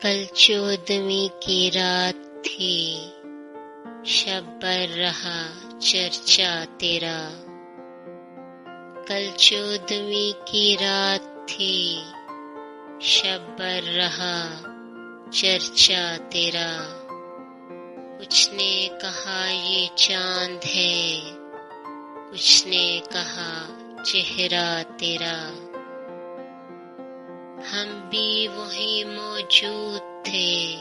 कल 14वीं की रात थी, शब बर रहा चर्चा तेरा। कल 14वीं की रात थी, शब बर रहा चर्चा तेरा। कुछ ने कहा ये चांद है, कुछ ने कहा चेहरा तेरा। हम भी वहीं मौजूद थे,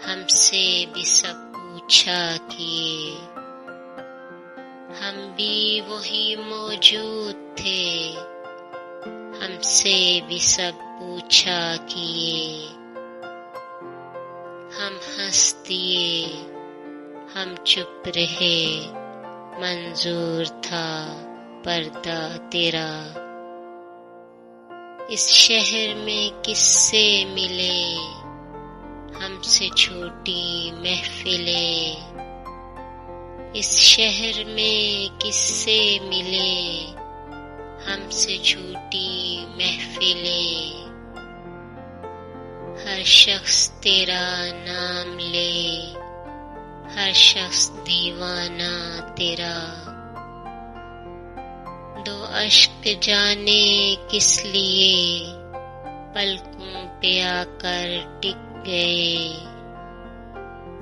हमसे भी सब पूछा किए। हम भी वहीं मौजूद थे, हमसे भी सब पूछा किए। हम हंस दिए, हम चुप रहे, मंजूर था पर्दा तेरा। इस शहर में किस्से मिले, हमसे छोटी महफिलें। इस शहर में किस्से मिले, हमसे छोटी महफिलें। हर शख्स तेरा नाम ले, हर शख्स दीवाना तेरा। दो अश्क जाने किस लिए, पलकों पे आकर टिक गए।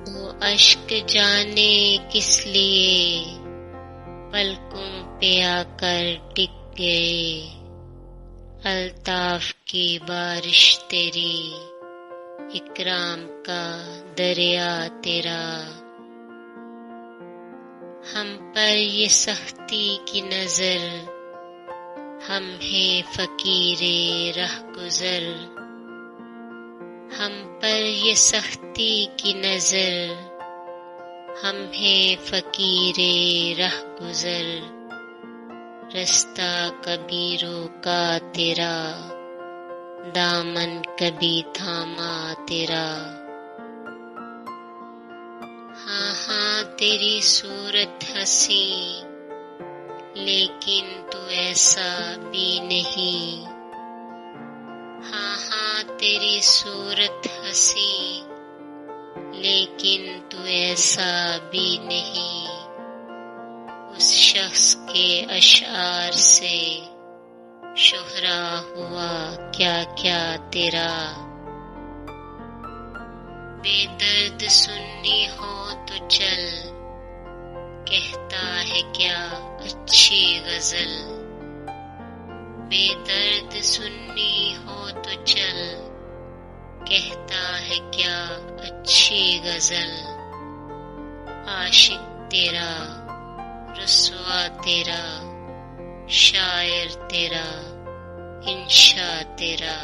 दो अश्क जाने किस लिए, पलकों पे आकर टिक गए। अल्ताफ की बारिश तेरी, इकराम का दरिया तेरा। हम पर ये सख्ती की नजर, हम हैं फकीरे रहगुजर। हम पर ये सख्ती की नजर, हम हैं फकीरे रहगुजर। रास्ता कभी रोका तेरा, दामन कभी थामा तेरा। हाँ हाँ तेरी सूरत हंसी, लेकिन तू ऐसा भी नहीं। हाँ हाँ तेरी सूरत हंसी, लेकिन तू ऐसा भी नहीं। उस शख्स के अशआर से शोहरा हुआ क्या क्या तेरा। बेदर्द सुन्नी हो तो चल, कहता है क्या अच्छी गजल। बेदर्द सुन्नी हो तो चल, कहता है क्या अच्छी गजल। आशिक तेरा, रुसवा तेरा, शायर तेरा, इंशा तेरा।